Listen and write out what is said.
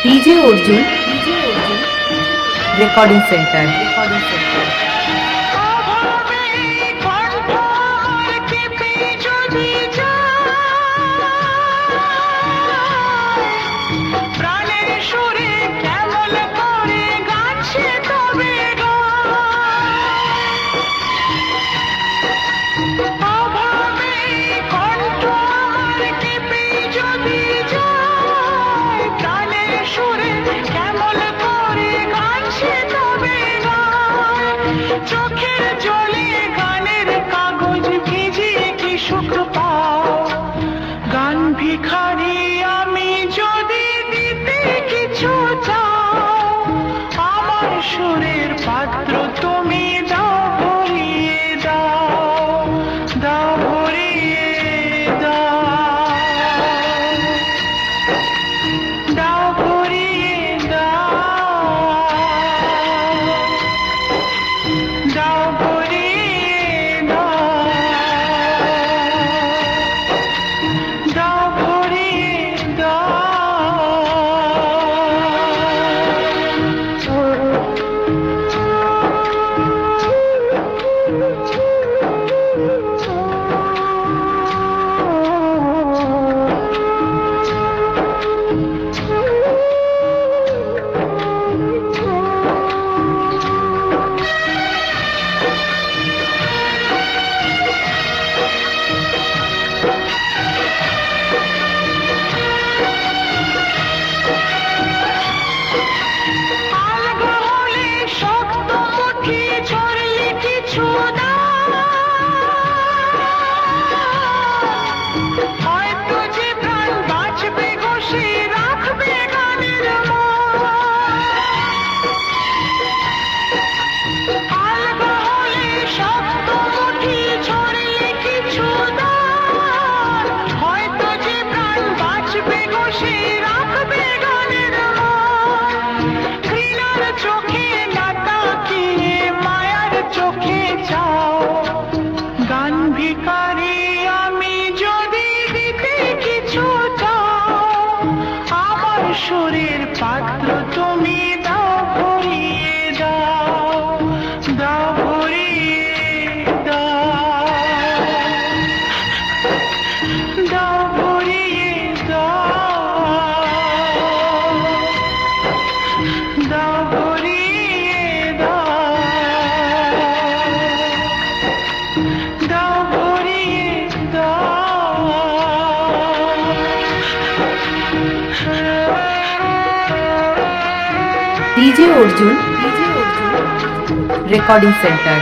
DJ Arjun recording centre. চোখের জলে গানের কাগজ ভিজিয়ে কি সুখ পাও, গান ভিখারি আমি যদি দিতে কিছু চাও, আমার সুরের পাত্র তুমি দাও ভরিয়ে দাও, দাও ভরিয়ে দাও, দাও ভরিয়ে দাও, দাও ভরিয়ে দাও, দাও ভরিয়ে দাও। ভিখারি আমি যদি দিতে কিছু চাও, আমার সুরের পাত্র তুমি দাও ভরিয়ে দাও, দাও ভরিয়ে দাও, দাও ভরিয়ে দাও, দাও ভরিয়ে দাও, দাও ভরিয়ে দাও। DJ Arjun recording centre.